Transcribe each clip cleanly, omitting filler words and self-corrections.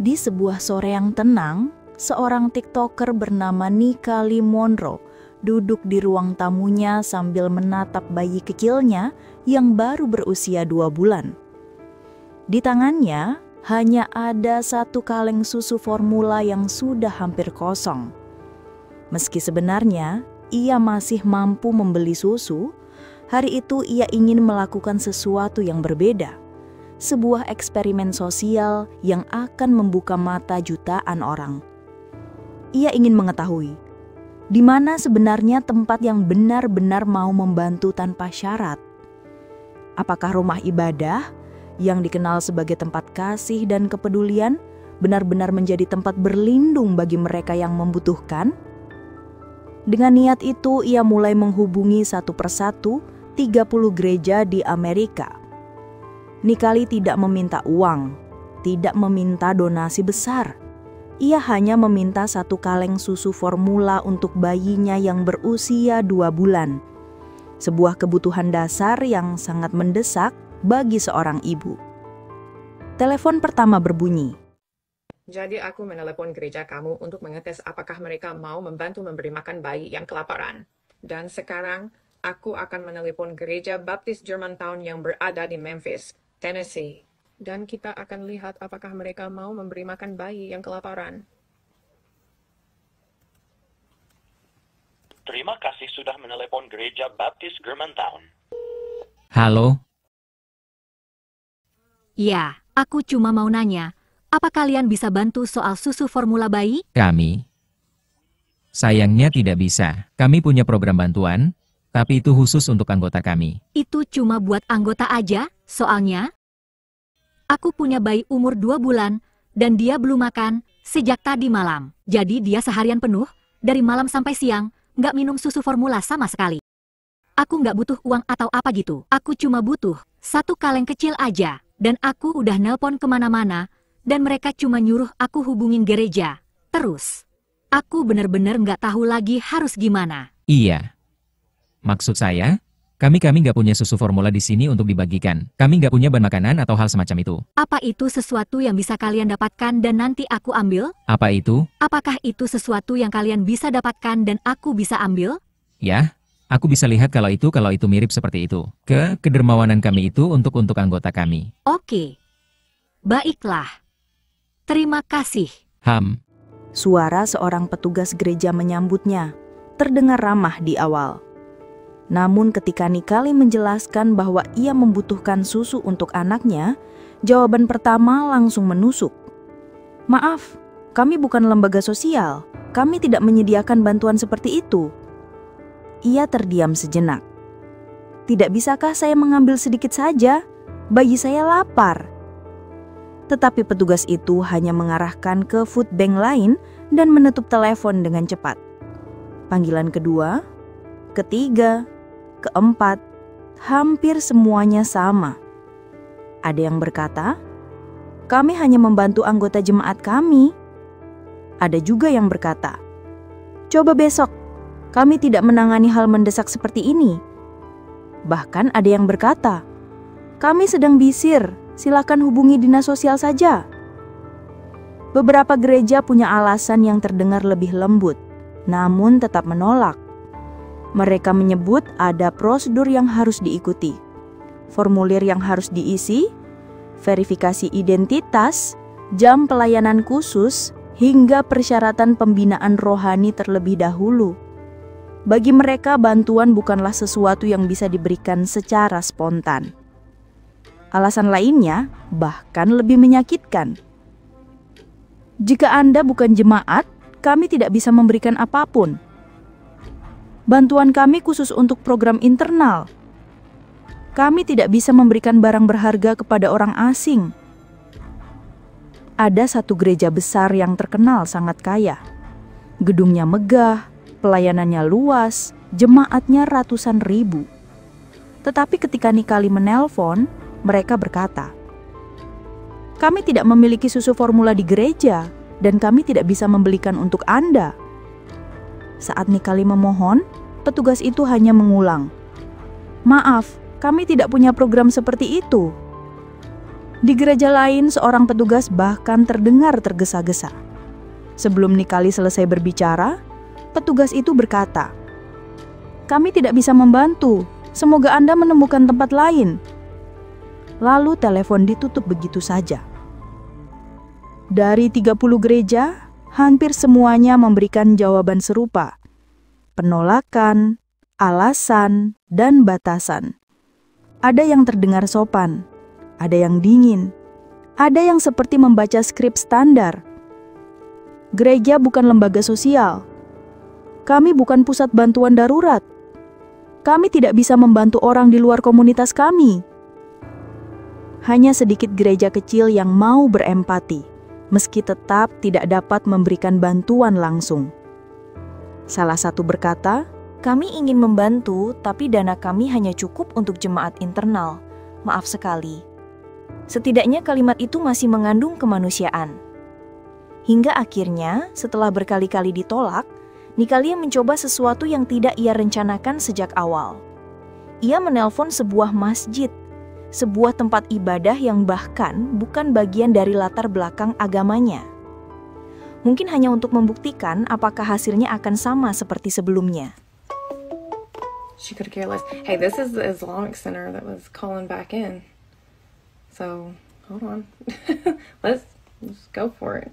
Di sebuah sore yang tenang, seorang TikToker bernama Nikali Monroe duduk di ruang tamunya sambil menatap bayi kecilnya yang baru berusia 2 bulan. Di tangannya hanya ada satu kaleng susu formula yang sudah hampir kosong. Meski sebenarnya ia masih mampu membeli susu, hari itu ia ingin melakukan sesuatu yang berbeda. Sebuah eksperimen sosial yang akan membuka mata jutaan orang. Ia ingin mengetahui, di mana sebenarnya tempat yang benar-benar mau membantu tanpa syarat. Apakah rumah ibadah yang dikenal sebagai tempat kasih dan kepedulian benar-benar menjadi tempat berlindung bagi mereka yang membutuhkan? Dengan niat itu, ia mulai menghubungi satu persatu 30 gereja di Amerika. Nikali tidak meminta uang, tidak meminta donasi besar. Ia hanya meminta satu kaleng susu formula untuk bayinya yang berusia 2 bulan. Sebuah kebutuhan dasar yang sangat mendesak bagi seorang ibu. Telepon pertama berbunyi. Jadi aku menelepon gereja kamu untuk mengetes apakah mereka mau membantu memberi makan bayi yang kelaparan. Dan sekarang aku akan menelepon gereja Baptis Germantown yang berada di Memphis, Tennessee. Dan kita akan lihat apakah mereka mau memberi makan bayi yang kelaparan. Terima kasih sudah menelepon gereja Baptis Germantown. Halo? Ya, aku cuma mau nanya, apa kalian bisa bantu soal susu formula bayi? Kami? Sayangnya tidak bisa. Kami punya program bantuan, tapi itu khusus untuk anggota kami. Itu cuma buat anggota aja, soalnya aku punya bayi umur 2 bulan, dan dia belum makan sejak tadi malam. Jadi dia seharian penuh, dari malam sampai siang, nggak minum susu formula sama sekali. Aku nggak butuh uang atau apa gitu. Aku cuma butuh satu kaleng kecil aja. Dan aku udah nelpon kemana-mana, dan mereka cuma nyuruh aku hubungin gereja. Terus, aku bener-bener nggak tahu lagi harus gimana. Iya. Maksud saya, kami nggak punya susu formula di sini untuk dibagikan. Kami nggak punya bahan makanan atau hal semacam itu. Apa itu sesuatu yang bisa kalian dapatkan dan nanti aku ambil? Apa itu? Apakah itu sesuatu yang kalian bisa dapatkan dan aku bisa ambil? Ya, aku bisa lihat kalau itu mirip seperti itu. Kedermawanan kami itu untuk anggota kami. Oke. Baiklah. Terima kasih. Suara seorang petugas gereja menyambutnya, terdengar ramah di awal. Namun ketika Nikali menjelaskan bahwa ia membutuhkan susu untuk anaknya, jawaban pertama langsung menusuk. Maaf, kami bukan lembaga sosial. Kami tidak menyediakan bantuan seperti itu. Ia terdiam sejenak. Tidak bisakah saya mengambil sedikit saja? Bayi saya lapar. Tetapi petugas itu hanya mengarahkan ke food bank lain dan menutup telepon dengan cepat. Panggilan kedua, ketiga, keempat, hampir semuanya sama. Ada yang berkata, kami hanya membantu anggota jemaat kami. Ada juga yang berkata, coba besok, kami tidak menangani hal mendesak seperti ini. Bahkan ada yang berkata, kami sedang bisir, silakan hubungi dinas sosial saja. Beberapa gereja punya alasan yang terdengar lebih lembut, namun tetap menolak. Mereka menyebut ada prosedur yang harus diikuti, formulir yang harus diisi, verifikasi identitas, jam pelayanan khusus, hingga persyaratan pembinaan rohani terlebih dahulu. Bagi mereka, bantuan bukanlah sesuatu yang bisa diberikan secara spontan. Alasan lainnya bahkan lebih menyakitkan. Jika Anda bukan jemaat, kami tidak bisa memberikan apapun. Bantuan kami khusus untuk program internal. Kami tidak bisa memberikan barang berharga kepada orang asing. Ada satu gereja besar yang terkenal sangat kaya. Gedungnya megah, pelayanannya luas, jemaatnya ratusan ribu. Tetapi ketika Nikali menelpon, mereka berkata, Kami tidak memiliki susu formula di gereja, dan kami tidak bisa membelikan untuk Anda. Saat Nikali memohon, petugas itu hanya mengulang, "Maaf, kami tidak punya program seperti itu." Di gereja lain, seorang petugas bahkan terdengar tergesa-gesa. Sebelum Nikali selesai berbicara, petugas itu berkata, "Kami tidak bisa membantu. Semoga Anda menemukan tempat lain." Lalu telepon ditutup begitu saja. Dari 30 gereja, hampir semuanya memberikan jawaban serupa. Penolakan, alasan, dan batasan. Ada yang terdengar sopan, ada yang dingin, ada yang seperti membaca skrip standar. Gereja bukan lembaga sosial. Kami bukan pusat bantuan darurat. Kami tidak bisa membantu orang di luar komunitas kami. Hanya sedikit gereja kecil yang mau berempati, meski tetap tidak dapat memberikan bantuan langsung. Salah satu berkata, "Kami ingin membantu, tapi dana kami hanya cukup untuk jemaat internal. Maaf sekali." Setidaknya kalimat itu masih mengandung kemanusiaan. Hingga akhirnya, setelah berkali-kali ditolak, Nikali mencoba sesuatu yang tidak ia rencanakan sejak awal. Ia menelpon sebuah masjid, sebuah tempat ibadah yang bahkan bukan bagian dari latar belakang agamanya. Mungkin hanya untuk membuktikan apakah hasilnya akan sama seperti sebelumnya. She could care less. Hey, this is the Islamic Center that was calling back in. So, hold on. let's go for it.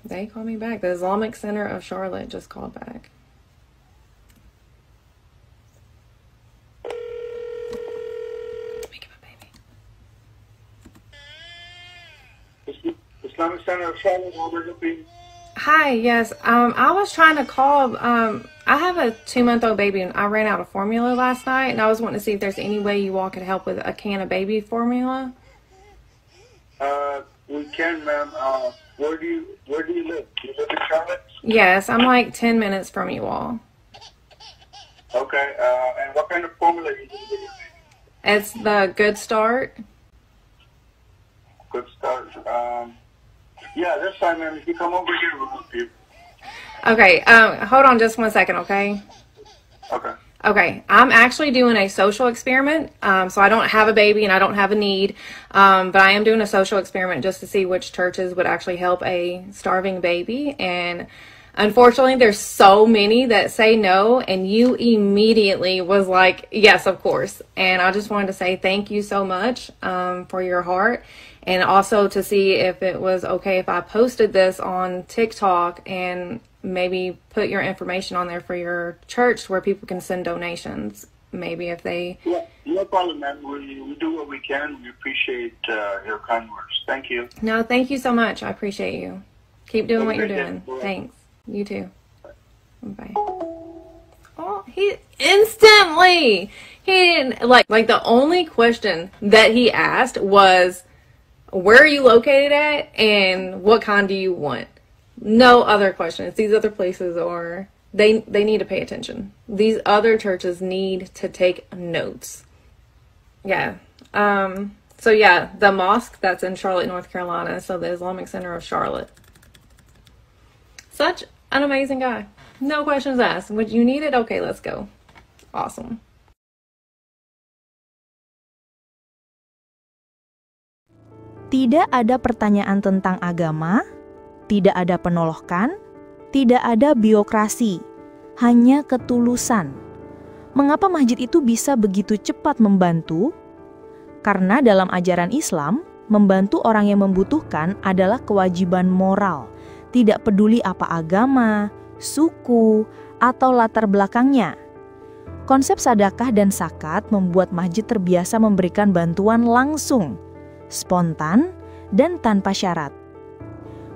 They called me back. The Islamic Center of Charlotte just called back. Islamic Center of Charlotte, Hi, yes. I was trying to call. I have a 2-month-old baby, and I ran out of formula last night, and I was wanting to see if there's any way you all could help with a can of baby formula. We can, ma'am. Where do you live? Do you live in Charlotte? Yes, I'm like 10 minutes from you all. Okay. And what kind of formula you using? It's the Good Start. Good Start. Yeah, that's fine, ma'am. If you come over here, we'll help you. Okay. Hold on just 1 second, okay? Okay. Okay, I'm actually doing a social experiment. So I don't have a baby and I don't have a need, but I am doing a social experiment just to see which churches would actually help a starving baby. And unfortunately, there's so many that say no, and you immediately was like, yes, of course. And I just wanted to say thank you so much for your heart, and also to see if it was okay if I posted this on TikTok and maybe put your information on there for your church where people can send donations. Maybe if they... Yeah, no problem, ma'am. We do what we can. We appreciate your kind words. Thank you. No, thank you so much. I appreciate you. Keep doing what you're doing. Bye. Thanks. You too. Bye. Oh, he instantly, he didn't, like the only question that he asked was, where are you located at and what kind do you want? No other questions. These other places are, they need to pay attention. These other churches need to take notes. Yeah. So yeah, the mosque that's in Charlotte, North Carolina. So the Islamic Center of Charlotte. Such an amazing guy. No questions asked. Would you need it? Okay, let's go. Awesome. Tidak ada pertanyaan tentang agama, tidak ada penolakan, tidak ada biokrasi, hanya ketulusan. Mengapa masjid itu bisa begitu cepat membantu? Karena dalam ajaran Islam, membantu orang yang membutuhkan adalah kewajiban moral, tidak peduli apa agama, suku, atau latar belakangnya. Konsep sedekah dan zakat membuat masjid terbiasa memberikan bantuan langsung, spontan, dan tanpa syarat.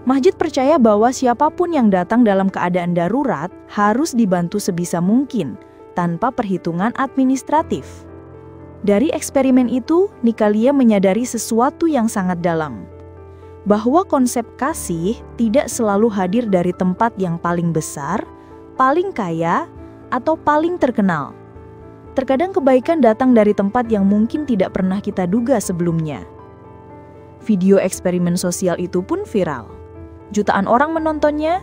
Masjid percaya bahwa siapapun yang datang dalam keadaan darurat harus dibantu sebisa mungkin, tanpa perhitungan administratif. Dari eksperimen itu, Nikalia menyadari sesuatu yang sangat dalam, bahwa konsep kasih tidak selalu hadir dari tempat yang paling besar, paling kaya, atau paling terkenal. Terkadang kebaikan datang dari tempat yang mungkin tidak pernah kita duga sebelumnya. Video eksperimen sosial itu pun viral. Jutaan orang menontonnya,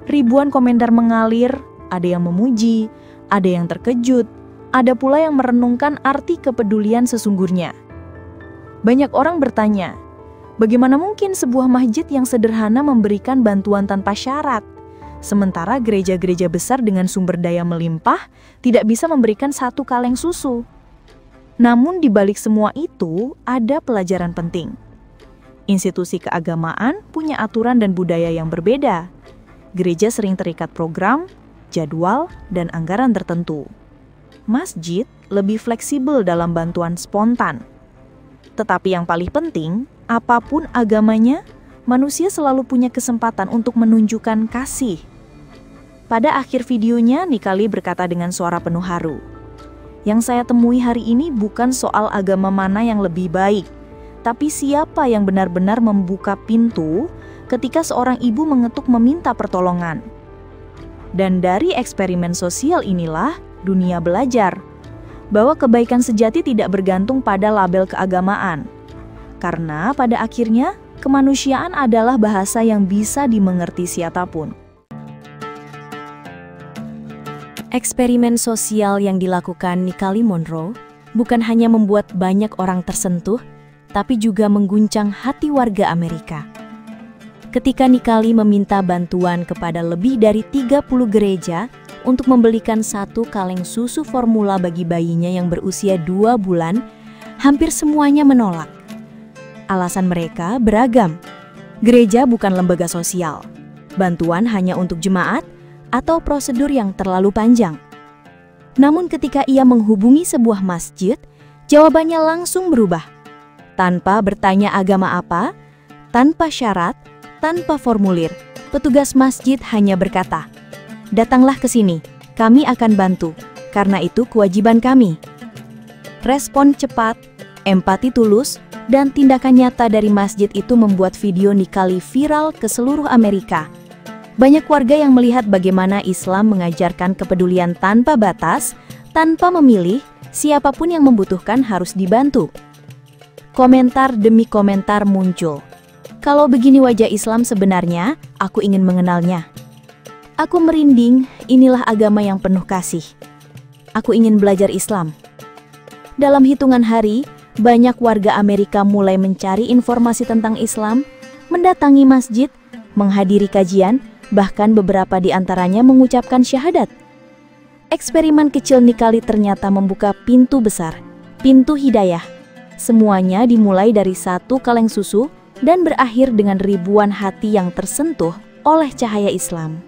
ribuan komentar mengalir, ada yang memuji, ada yang terkejut, ada pula yang merenungkan arti kepedulian sesungguhnya. Banyak orang bertanya, bagaimana mungkin sebuah masjid yang sederhana memberikan bantuan tanpa syarat, sementara gereja-gereja besar dengan sumber daya melimpah tidak bisa memberikan satu kaleng susu? Namun di balik semua itu, ada pelajaran penting. Institusi keagamaan punya aturan dan budaya yang berbeda. Gereja sering terikat program, jadwal, dan anggaran tertentu. Masjid lebih fleksibel dalam bantuan spontan. Tetapi yang paling penting, apapun agamanya, manusia selalu punya kesempatan untuk menunjukkan kasih. Pada akhir videonya, Nikali berkata dengan suara penuh haru, "Yang saya temui hari ini bukan soal agama mana yang lebih baik, tapi siapa yang benar-benar membuka pintu ketika seorang ibu mengetuk meminta pertolongan." Dan dari eksperimen sosial inilah dunia belajar bahwa kebaikan sejati tidak bergantung pada label keagamaan. Karena pada akhirnya kemanusiaan adalah bahasa yang bisa dimengerti siapapun. Eksperimen sosial yang dilakukan Nikali Monroe bukan hanya membuat banyak orang tersentuh, tapi juga mengguncang hati warga Amerika. Ketika Nikali meminta bantuan kepada lebih dari 30 gereja untuk membelikan satu kaleng susu formula bagi bayinya yang berusia 2 bulan, hampir semuanya menolak. Alasan mereka beragam. Gereja bukan lembaga sosial, bantuan hanya untuk jemaat, atau prosedur yang terlalu panjang. Namun ketika ia menghubungi sebuah masjid, jawabannya langsung berubah. Tanpa bertanya agama apa, tanpa syarat, tanpa formulir, petugas masjid hanya berkata, "Datanglah ke sini, kami akan bantu, karena itu kewajiban kami." Respon cepat, empati tulus, dan tindakan nyata dari masjid itu membuat video Nikali viral ke seluruh Amerika. Banyak warga yang melihat bagaimana Islam mengajarkan kepedulian tanpa batas, tanpa memilih, siapapun yang membutuhkan harus dibantu. Komentar demi komentar muncul. "Kalau begini wajah Islam sebenarnya, aku ingin mengenalnya. Aku merinding, inilah agama yang penuh kasih. Aku ingin belajar Islam." Dalam hitungan hari, banyak warga Amerika mulai mencari informasi tentang Islam, mendatangi masjid, menghadiri kajian, bahkan beberapa di antaranya mengucapkan syahadat. Eksperimen kecil Nikali ternyata membuka pintu besar, pintu hidayah. Semuanya dimulai dari satu kaleng susu dan berakhir dengan ribuan hati yang tersentuh oleh cahaya Islam.